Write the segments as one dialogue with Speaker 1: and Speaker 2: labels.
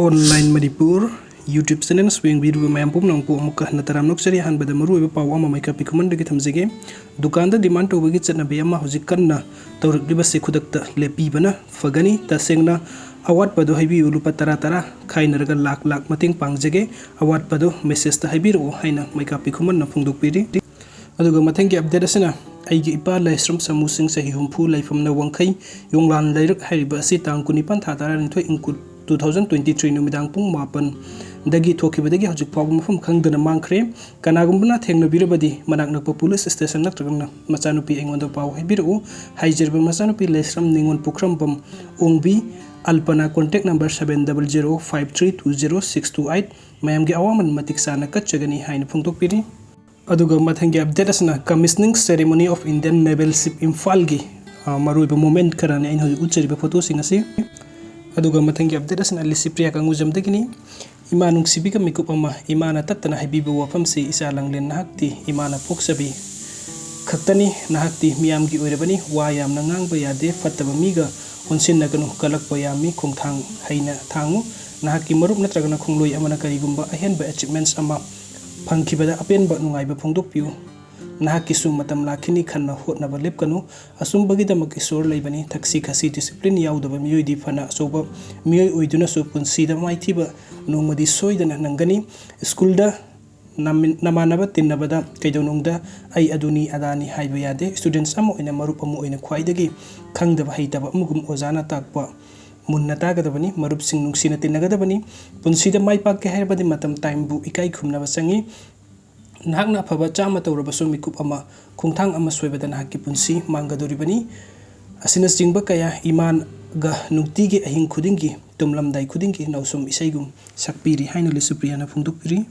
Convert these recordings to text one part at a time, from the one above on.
Speaker 1: Online Manipur YouTube channel swing video mayam pum nang pu amuk na taram nok seri han bada maru ebe paw ama mai ka pikuman de thamjege dukan da demand to bagi chatna be ama hojik kanna tawrik diba se khudak ta lepi bana fagani ta sengna awat pado haibi ulupa tara tara khaina raga lak lak mating pangjege awat pado message ta haibi ro haina mai ka pikuman na phungduk piri aduga mathengi update asina aigi ipa laisram samusing sahi humpu laifam na wangkhai yonglan lairak hariba asi tang kunipan tha tara nthoi inkut 2023 numidang pung mapan dagi thokibadagi hojik pawg mafam khangdana mangkhre kanagumbna thengnabirabadi manakna police station natragna machanupi engonda paw haibiru haijerba machanupi laisram ningon pukram bam ongbi alpana contact number 7005320628 mayamgi awaman matik sana katchagani haina phungtokpiri aduga mathangi update asna commissioning ceremony of Indian Naval Ship Imphal gi maruiba moment karane ain hoji ucheriba photo singasi aduga mathangi update asna lisipriya kangujam dagini imanung sibika mikup ama imana tattana haibibu wafam se isa langlen nahakti imana poksabi khaktani nahakti miyamgi oirabani wa yamna ngangba yade fattaba miga onsinna kanu kalakpa yami khongthang haina thangu nahakki marup natragana khongloi amana karigumba ahenba achievements ama phangkhibada apenba nungaiba phongdokpiu nahakkisu matam lakhini khanna hotnaba lepkanu asumbagi damak isor leibani thaksi khasi discipline yaudaba miyoi di phana soba miyoi oiduna so punsida maithiba nongmadi soidana nangani school da namanaba tinnabada kaidonongda ai aduni adani haiba yade students amo ina marup amo ina khwaidagi khangdaba haitaba amugum ozana takpa munna tagadabani marup sing nungsina tinnagadabani punsida maipak ke haibadi matam time bu ikai khumnaba sangi nahakna phaba chama tawrabasu mikup ama khungthang ama soibada nahakki punsi mangadoribani asina singba kaya iman ga nuktige ahing khudingi tumlamdai khudingi nausum isaigum sakpiri haina lisupriyana phungdukpiri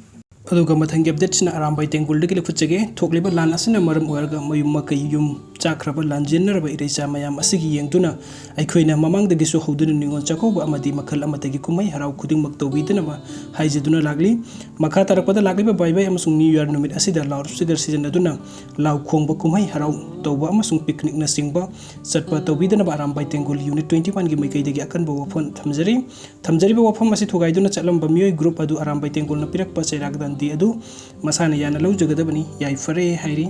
Speaker 1: aduga mathangi update sina arambai tengul de kile khutchege thokliba lan asina maram oirga mayum makai yum chakraba lanjennerba irecha mayam asigi yengtuna aikhoina mamang de gisu hodun ningon chakoba amadi makhal amatagi kumai harau khuding mak tawbidana ba haijaduna lagli makha tarakpada lagli ba bye bye amasung new year numit asida laur sugar season aduna law khongba kumai harau tawba amasung picnic na singba satpa tawbidana ba arambai tengul unit 21 gi maikai degi akan ba wafon thamjari ba wafam asi thugaiduna chatlam ba miyoi group adu arambai tengul na pirakpa chairagdan di adu masana yana lau jagadabani yai fare hairi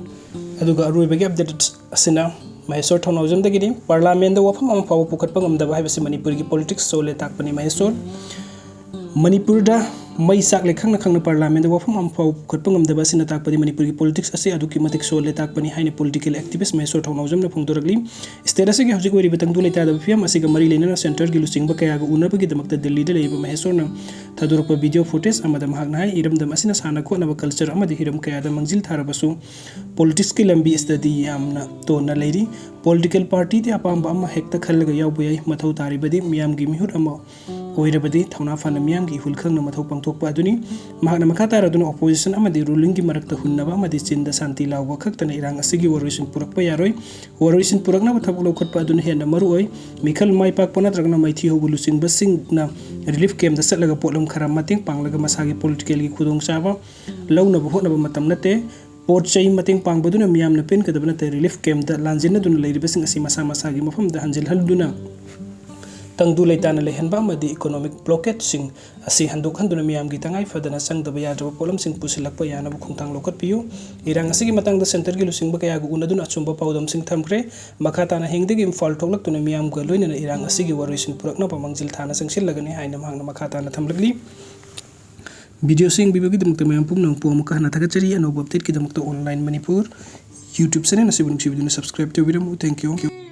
Speaker 1: aduga aruibagi update asina Mahesor thonawjam dagini parliament da wafam am paw pukhatpa ngamdaba haibasi manipur gi politics sole takpani Mahesor manipur da mai sak lekhang na khangna parliament da wafam am paw pukhatpa ngamdaba sina takpani manipur gi politics ase aduki matik sole takpani haine political activist Mahesor thonawjam na phungdoragli state ase gi hojik wari betang du leita da fiam ase ga mari lena center gi lusingba kaya ga unaba gi damakta delhi da leiba Mahesor na thadurpa video footage amada mahakna hai iramdam asina sana ko na culture amadi hiram kaya da mangjil tharabasu politics ki lambi study amna to na leiri political party de apamba amma hekta khallaga yawbu yai mathau taribadi miyam gi mihut amma oirabadi thawna fana miyam gi hulkhang na mathau pangthokpa aduni mahakna makata raduna opposition amadi ruling gi marakta hunnaba amadi chinda santi lawba khaktana irang asigi waruisin purakpa yaroi waruisin purakna ba thabuk lokhatpa aduna hena maruoi mikhal mai pak pona tragna maithi hobulu sing basing na relief camp da satlaga polam kharam mating panglaga masagi political gi khudong chaba launa ba hotna ba matam nate pot chai mating pangbaduna miyam na pen kadabna te relief camp da lanjina dun leiribasing asi masa masagi mafam da hanjil halduna tangdu leitana lehenba amadi economic blockade sing asi handuk handuna miyam gi tangai fadana sangdaba yadaba polam sing pusilakpa yana bu khungtang lokat piyu irang asigi matang da center gi lusing ba kaya gu unaduna achumba pawdam sing thamkre makata na hengdegi imphal thoklak tuna miyam ga loina irang asigi waruisin purakna pa mangjil thana sangsil lagani haina mangna makata na thamlagli video sing bibagi damakta mayam pum nang pum ka hana thagachari anob update ki damakta online manipur YouTube channel na sibun subscribe to video. Thank you.